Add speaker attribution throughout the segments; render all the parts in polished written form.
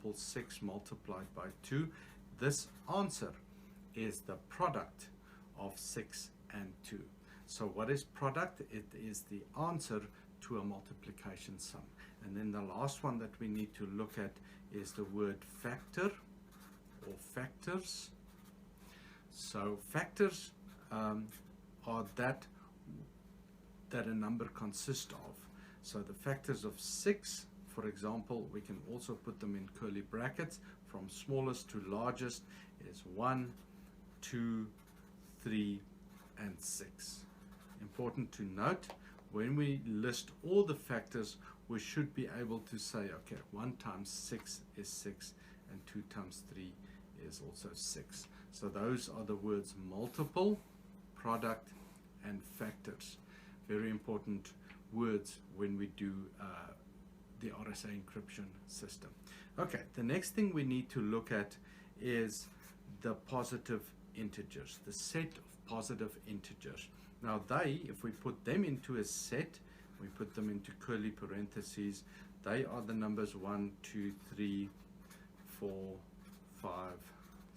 Speaker 1: example, 6 multiplied by 2, this answer is the product of 6 and 2. So what is product? It is the answer to a multiplication sum. And then the last one that we need to look at is the word factor or factors. So factors are that a number consists of. So the factors of 6, for example, we can also put them in curly brackets, from smallest to largest is 1, 2, 3, and 6. Important to note, when we list all the factors, we should be able to say, okay, 1 times 6 is 6, and 2 times 3 is also 6. So those are the words multiple, product, and factors. Very important words when we do the RSA encryption system. Okay, the next thing we need to look at is the positive integers, the set of positive integers. Now if we put them into a set, we put them into curly parentheses, they are the numbers 1, 2, 3, 4, 5,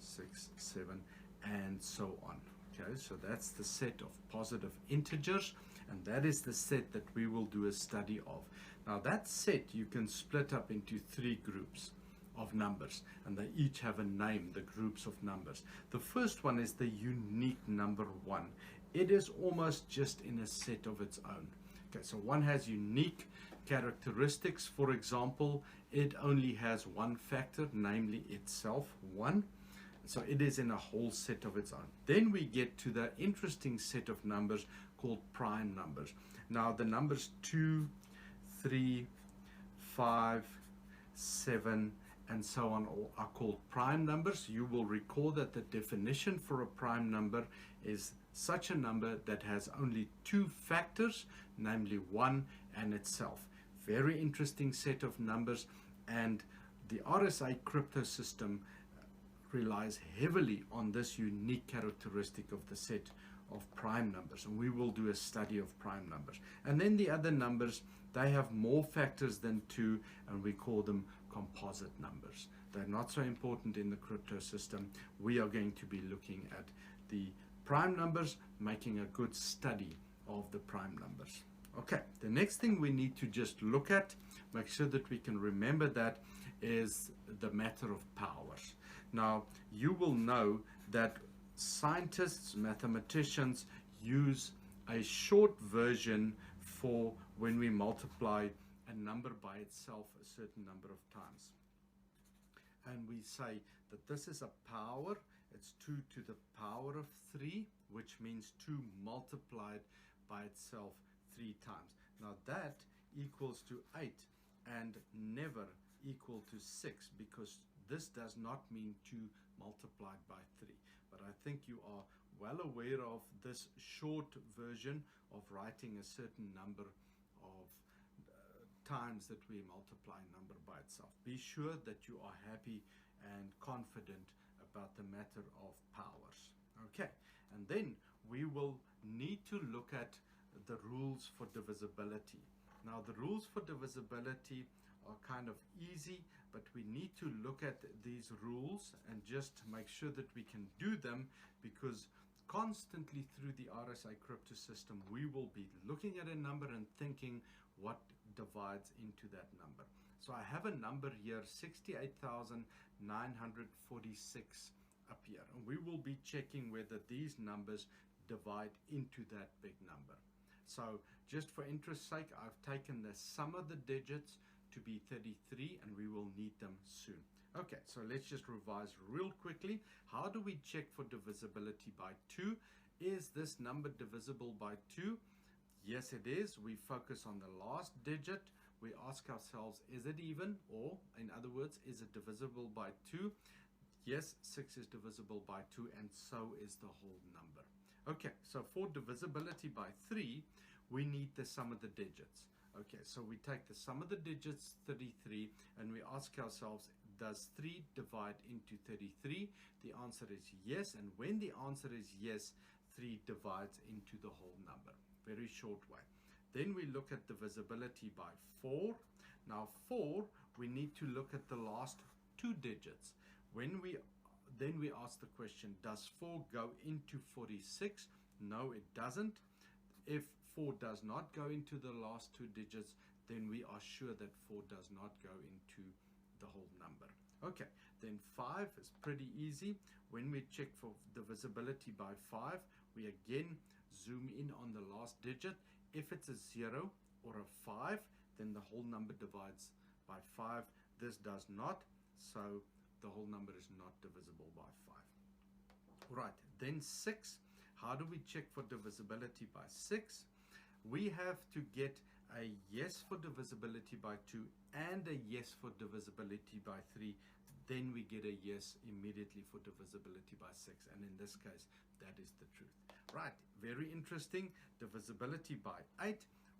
Speaker 1: 6, 7, and so on. Okay, so that's the set of positive integers, and that is the set that we will do a study of. Now that set you can split up into 3 groups of numbers, and they each have a name, the groups of numbers. The first one is the unique number 1. It is almost just in a set of its own. Okay, so 1 has unique characteristics. For example, it only has one factor, namely itself, 1. So it is in a whole set of its own. Then we get to the interesting set of numbers called prime numbers. Now the numbers 2, 3, 5, 7, and so on are called prime numbers. You will recall that the definition for a prime number is such a number that has only 2 factors, namely 1 and itself. Very interesting set of numbers, and the RSA crypto system relies heavily on this unique characteristic of the set of prime numbers, and we will do a study of prime numbers. And then the other numbers, they have more factors than 2, and we call them composite numbers. They're not so important in the crypto system. We are going to be looking at the prime numbers, making a good study of the prime numbers. Okay, the next thing we need to just look at, make sure that we can remember that, is the matter of powers. Now, you will know that scientists, mathematicians use a short version for when we multiply a number by itself a certain number of times. And we say that this is a power, it's 2 to the power of 3, which means 2 multiplied by itself 3 times. Now that equals to 8 and never equal to 6, because this does not mean 2 multiplied by 3. But I think you are well aware of this short version of writing a certain number of times that we multiply a number by itself. Be sure that you are happy and confident about the matter of powers. Okay, and then we will need to look at the rules for divisibility. Now the rules for divisibility are kind of easy, but we need to look at these rules and just make sure that we can do them, because constantly through the RSA crypto system we will be looking at a number and thinking what divides into that number. So I have a number here, 68,946 up here, and we will be checking whether these numbers divide into that big number. So just for interest's sake, I've taken the sum of the digits to be 33, and we will need them soon. Okay, so let's just revise real quickly. How do we check for divisibility by 2? Is this number divisible by 2? Yes, it is. We focus on the last digit. We ask ourselves, is it even? Or in other words, is it divisible by 2? Yes, 6 is divisible by 2, and so is the whole number. Okay, so for divisibility by 3, we need the sum of the digits. Okay, so we take the sum of the digits, 33, and we ask ourselves, does 3 divide into 33? The answer is yes, and when the answer is yes, 3 divides into the whole number. Very short way. Then we look at divisibility by 4. Now 4, we need to look at the last 2 digits. Then we ask the question, does 4 go into 46? No, it doesn't. If 4 does not go into the last 2 digits, then we are sure that 4 does not go into the whole number. Okay, then 5 is pretty easy. When we check for divisibility by 5, we again zoom in on the last digit. If it's a 0 or a 5, then the whole number divides by 5. This does not, so the whole number is not divisible by 5. Right, then 6. How do we check for divisibility by 6? We have to get a yes for divisibility by 2 and a yes for divisibility by 3. Then we get a yes immediately for divisibility by 6. And in this case, that is the truth. Right, very interesting. Divisibility by 8.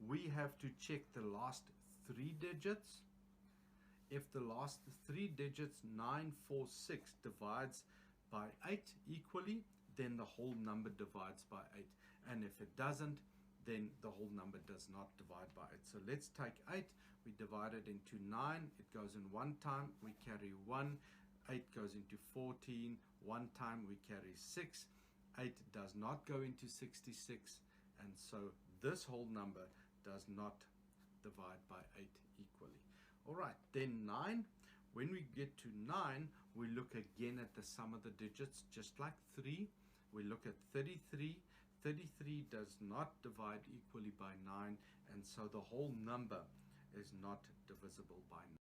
Speaker 1: We have to check the last 3 digits. If the last 3 digits, 946, divides by 8 equally, then the whole number divides by 8. And if it doesn't, then the whole number does not divide by 8. So let's take 8, we divide it into 9, it goes in 1 time, we carry 1, 8 goes into 14, 1 time we carry 6, 8 does not go into 66, and so this whole number does not divide by 8 equally. Alright, then 9, when we get to 9, we look again at the sum of the digits, just like 3, we look at 33, 33 does not divide equally by 9, and so the whole number is not divisible by 9.